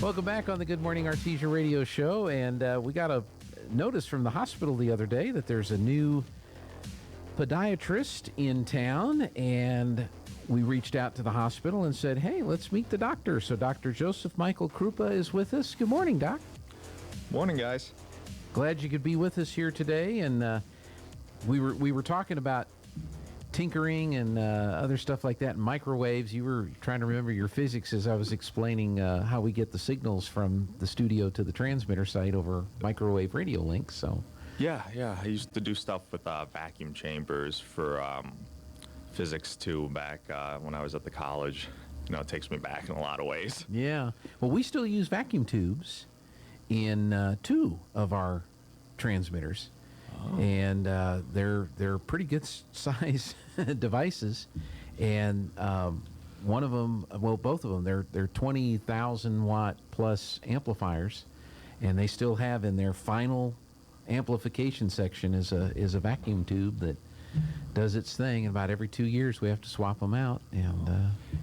Welcome back on the Good Morning Artesia radio show, and we got a notice from the hospital the other day that there's a new podiatrist in town, and we reached out to the hospital and said, hey, let's meet the doctor. So Dr. Joseph Michael Krupa is with us. Good morning, Doc. Morning, guys. Glad you could be with us here today, and we were talking about tinkering and other stuff like that, microwaves. You were trying to remember your physics as I was explaining how we get the signals from the studio to the transmitter site over microwave radio links. So Yeah. I used to do stuff with vacuum chambers for physics too back when I was at the college. You know, it takes me back in a lot of ways. yeah, well, we still use vacuum tubes in 2 of our transmitters. And they're pretty good size devices, and one of them, well, both of them, they're 20,000 watt plus amplifiers, and they still have in their final amplification section is a vacuum tube that does its thing. And about every 2 years we have to swap them out. And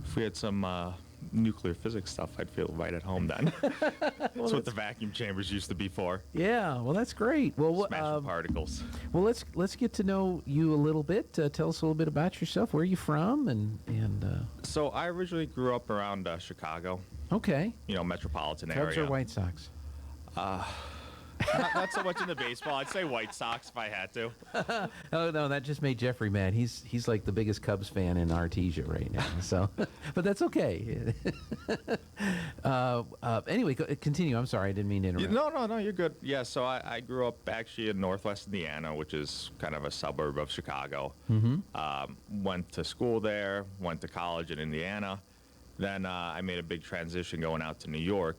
if we had some nuclear physics stuff, I'd feel right at home then. That's what the vacuum chambers used to be for. Yeah, well, that's great. Well, smashing particles. Well, let's get to know you a little bit. Tell us a little bit about yourself. Where are you from? And So I originally grew up around Chicago. Okay. You know, metropolitan Cubs area. or White Sox? Not so much into baseball. I'd say White Sox if I had to. Oh no, that just made Jeffrey mad. He's like the biggest Cubs fan in Artesia right now. So, but that's okay. Anyway, continue. I'm sorry, I didn't mean to interrupt. No, you're good. Yeah, so I grew up actually in Northwest Indiana, which is kind of a suburb of Chicago. Mm-hmm. Went to school there, went to college in Indiana. Then I made a big transition going out to New York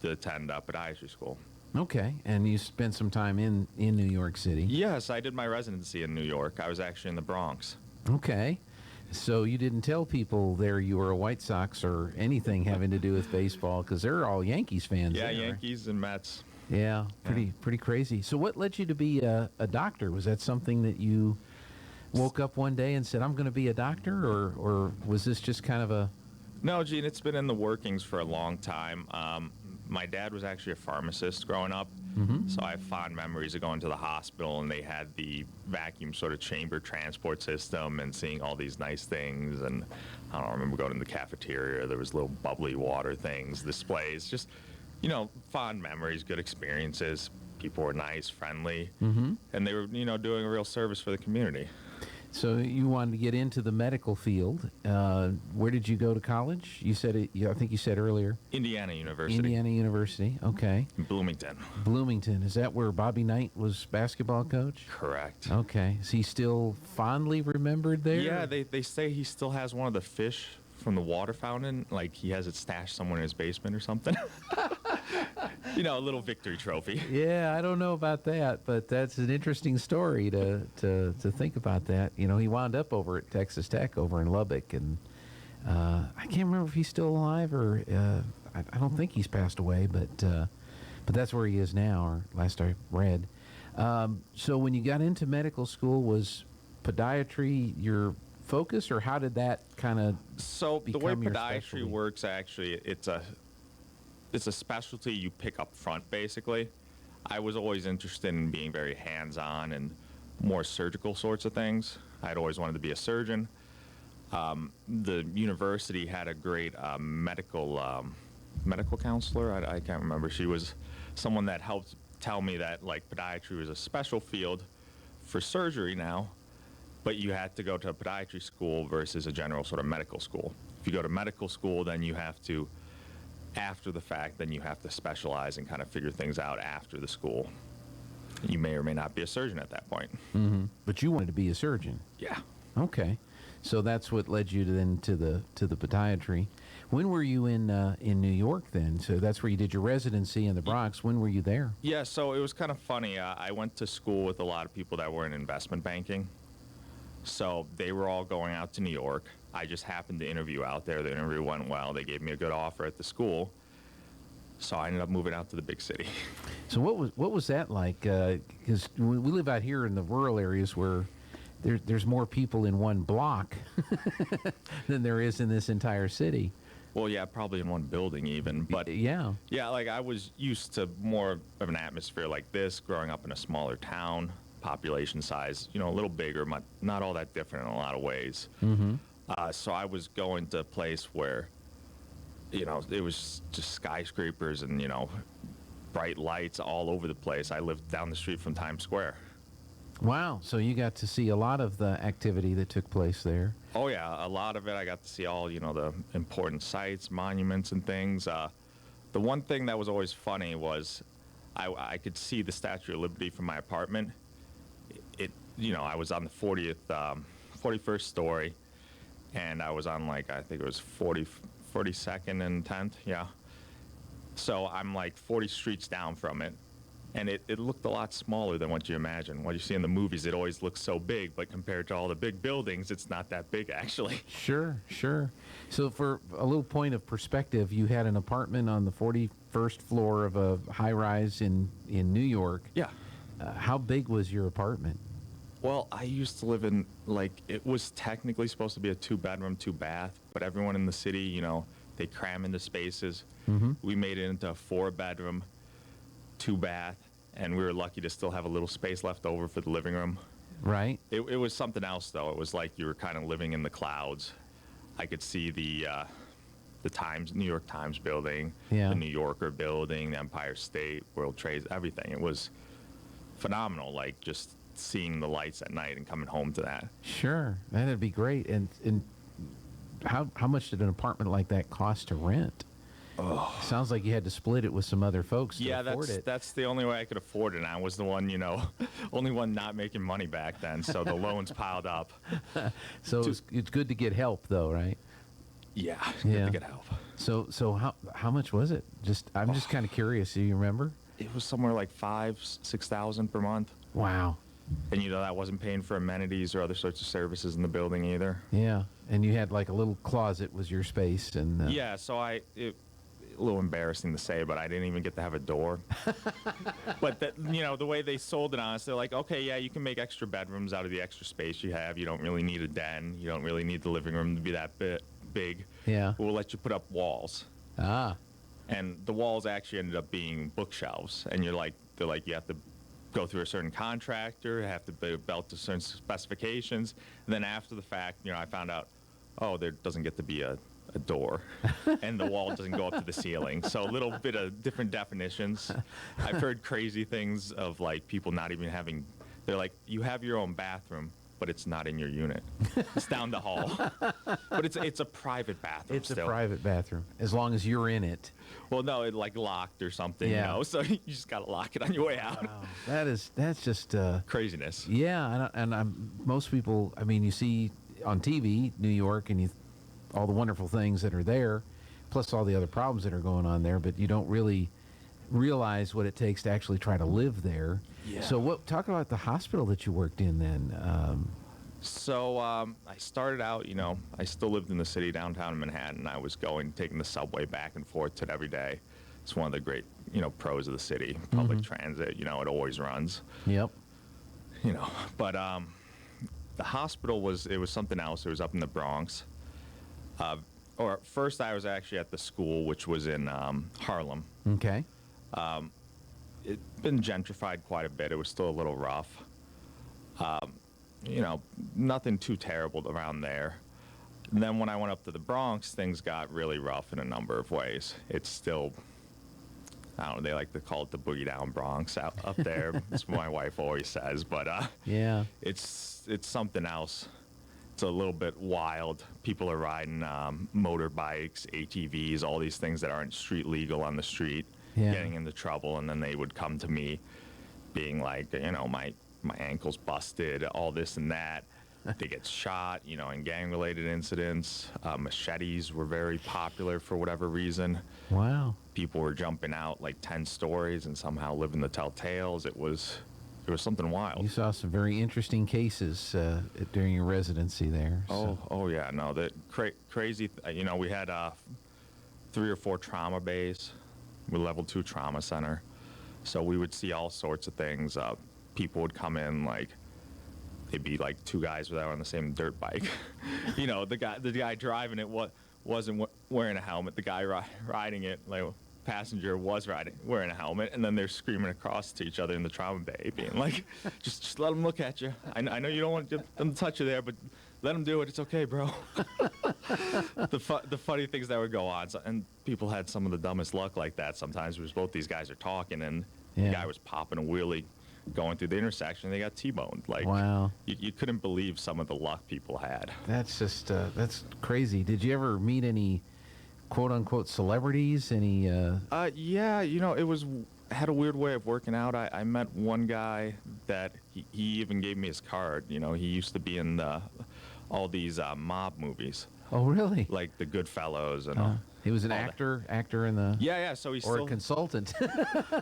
to attend podiatry school. Okay, and you spent some time in New York City. Yes, I did my residency in New York. I was actually in the Bronx. Okay, so you didn't tell people there you were a White Sox or anything having to do with baseball, because they're all Yankees fans. Yeah, there, Yankees and Mets. Yeah, pretty crazy. So what led you to be a doctor? Was that something that you woke up one day and said, I'm going to be a doctor, or was this just kind of a... No, Gene, it's been in the workings for a long time. My dad was actually a pharmacist growing up, so I have fond memories of going to the hospital, and they had the vacuum sort of chamber transport system and seeing all these nice things. And I remember going to the cafeteria. There was little bubbly water things, displays, just, you know, fond memories, good experiences. People were nice, friendly, and they were, you know, doing a real service for the community. So you wanted to get into the medical field. Where did you go to college? You said it. I think you said earlier. Indiana University. Indiana University. Okay. Bloomington. Bloomington. Is that where Bobby Knight was basketball coach? Correct. Okay. Is he still fondly remembered there? Yeah, they say he still has one of the fish from the water fountain. Like he has it stashed somewhere in his basement or something. You know, a little victory trophy. Yeah, I don't know about that, but that's an interesting story to think about that. You know, he wound up over at Texas Tech over in Lubbock, and I can't remember if he's still alive or I don't think he's passed away, but that's where he is now, or last I read. So when you got into medical school, was podiatry your focus, or how did that kind of the way podiatry specialty? works, actually, it's a specialty you pick up front, basically. I was always interested in being very hands-on and more surgical sorts of things. I'd always wanted to be a surgeon. The university had a great medical counselor. I can't remember. She was someone that helped tell me that, like, podiatry was a special field for surgery now, but you had to go to a podiatry school versus a general sort of medical school. If you go to medical school, then you have to, after the fact, then you have to specialize and kind of figure things out after the school. You may or may not be a surgeon at that point. Mm-hmm. But you wanted to be a surgeon. Yeah. Okay. So that's what led you to the podiatry. When were you in New York then? So that's where you did your residency in the Bronx. When were you there? Yeah, so it was kind of funny. I went to school with a lot of people that were in investment banking. So they were all going out to New York. I just happened to interview out there. The interview went well. They gave me a good offer at the school. So I ended up moving out to the big city. So what was that like? Because we live out here in the rural areas where there's more people in one block than there is in this entire city. Well, yeah, probably in one building even, but Yeah. yeah, like I was used to more of an atmosphere like this growing up in a smaller town, population size, a little bigger, not all that different in a lot of ways. Mm-hmm. So I was going to a place where, it was just skyscrapers and, bright lights all over the place. I lived down the street from Times Square. Wow. So you got to see a lot of the activity that took place there. Oh, yeah, a lot of it. I got to see all, the important sites, monuments, and things. The one thing that was always funny was I could see the Statue of Liberty from my apartment. I was on the 41st story, and I was on, I think it was 42nd and 10th, yeah. So I'm 40 streets down from it. And it looked a lot smaller than what you imagine. What you see in the movies, it always looks so big, but compared to all the big buildings, it's not that big, actually. Sure, sure. So for a little point of perspective, you had an apartment on the 41st floor of a high-rise in New York. Yeah. How big was your apartment? Well, I used to live in, it was technically supposed to be a 2-bedroom, 2-bath, but everyone in the city, they cram into spaces. Mm-hmm. We made it into a 4-bedroom, 2-bath, and we were lucky to still have a little space left over for the living room. Right. It was something else, though. It was like you were kind of living in the clouds. I could see the New York Times building, Yeah. the New Yorker building, the Empire State, World Trade, everything. It was phenomenal, just seeing the lights at night and coming home to that. Sure. That'd be great. And how much did an apartment like that cost to rent? Oh. Sounds like you had to split it with some other folks to Yeah, afford it. that's the only way I could afford it. And I was the one, only one not making money back then. So the loans piled up. So it's good to get help, though, right? Yeah, it's good to get help. So how much was it? I'm just kind of curious. Do you remember? It was somewhere like 5,000-6,000 per month. Wow. And that wasn't paying for amenities or other sorts of services in the building either. Yeah, and you had a little closet was your space, and Yeah, so a little embarrassing to say, but I didn't even get to have a door. But the way they sold it on us, they're like, okay, yeah, you can make extra bedrooms out of the extra space you have. You don't really need a den. You don't really need the living room to be that big. Yeah. We'll let you put up walls. Ah. And the walls actually ended up being bookshelves. And they're like, you have to go through a certain contractor, have to be built to certain specifications. And then after the fact, I found out, there doesn't get to be a door, and the wall doesn't go up to the ceiling. So a little bit of different definitions. I've heard crazy things of people not even having, they're like, you have your own bathroom, but it's not in your unit. It's down the hall. But it's a private bathroom. It's still a private bathroom, as long as you're in it. Well, no, it locked or something, Yeah. so you just got to lock it on your way out. Wow. That's just Craziness. yeah. Most people, you see on TV New York, and all the wonderful things that are there, plus all the other problems that are going on there, but you don't really realize what it takes to actually try to live there. Yeah. So talk about the hospital that you worked in then. So I started out, I still lived in the city downtown in Manhattan. I was taking the subway back and forth to it every day. It's one of the great, pros of the city. Public transit, it always runs. Yep. But the hospital was something else. It was up in the Bronx. Or first I was actually at the school, which was in Harlem. Okay. It'd been gentrified quite a bit. It was still a little rough. Nothing too terrible around there. And then when I went up to the Bronx, things got really rough in a number of ways. It's still, I don't know, they like to call it the boogie down Bronx up there. That's what my wife always says. But Yeah. it's something else. It's a little bit wild. People are riding motorbikes, ATVs, all these things that aren't street legal on the street, Yeah. getting into trouble, and then they would come to me being like, my ankle's busted, all this and that. They get shot, in gang-related incidents. Machetes were very popular for whatever reason. Wow. People were jumping out 10 stories and somehow living to tell tales. It was something wild. You saw some very interesting cases during your residency there. Oh yeah, no, that crazy. We had 3 or 4 trauma bays. We're level 2 trauma center, so we would see all sorts of things. People would come in they'd be 2 guys that were on the same dirt bike. The guy driving it wasn't wearing a helmet. The guy riding it, like passenger, was wearing a helmet, and then they're screaming across to each other in the trauma bay, being like, just let them look at you. I know you don't want them to touch you there, but let them do it. It's okay, bro. The funny things that would go on, and people had some of the dumbest luck like that sometimes, because both these guys are talking, and the guy was popping a wheelie going through the intersection, and they got T-boned. Like, wow. You couldn't believe some of the luck people had. That's just, that's crazy. Did you ever meet any quote-unquote celebrities? Any, Yeah, it had a weird way of working out. I met one guy that he even gave me his card. He used to be in all these mob movies. Oh, really? Like the Goodfellas and all. He was an all actor in the... Yeah, so he's or still... a consultant.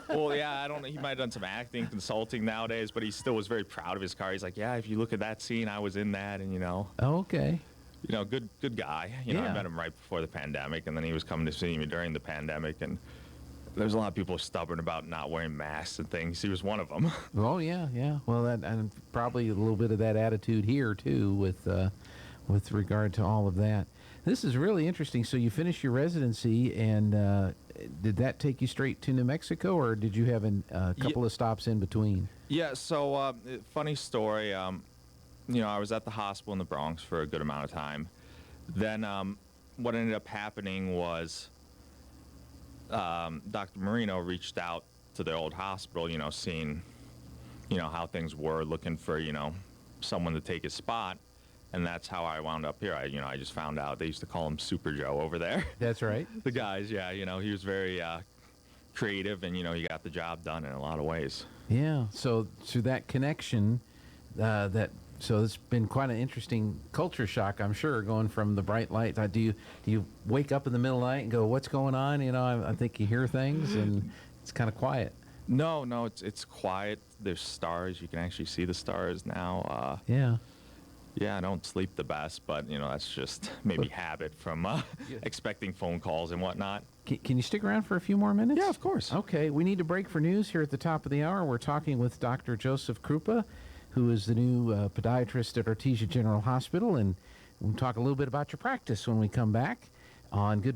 Well, yeah, I don't know. He might have done some acting, consulting nowadays, but he still was very proud of his car. He's like, yeah, if you look at that scene, I was in that, and Oh, okay. Good guy. I met him right before the pandemic, and then he was coming to see me during the pandemic, and there's a lot of people stubborn about not wearing masks and things. He was one of them. Oh, yeah. Well, that, and probably a little bit of that attitude here, too, with regard to all of that. This is really interesting. So you finished your residency, and did that take you straight to New Mexico, or did you have a couple of stops in between? Yeah, so funny story. I was at the hospital in the Bronx for a good amount of time. Then what ended up happening was Dr. Marino reached out to the old hospital, seeing, how things were, looking for, someone to take his spot. And that's how I wound up here. I just found out they used to call him Super Joe over there. That's right. The guys, yeah, he was very creative, and he got the job done in a lot of ways. Yeah. So through that connection, so it's been quite an interesting culture shock, I'm sure, going from the bright light. Do you wake up in the middle of the night and go, "What's going on?" I think you hear things, and it's kind of quiet. No, it's quiet. There's stars. You can actually see the stars now. Yeah. Yeah, I don't sleep the best, but that's just maybe habit from expecting phone calls and whatnot. Can you stick around for a few more minutes? Yeah, of course. Okay, we need to break for news here at the top of the hour. We're talking with Dr. Joseph Krupa, who is the new podiatrist at Artesia General Hospital, and we'll talk a little bit about your practice when we come back on Good Morning.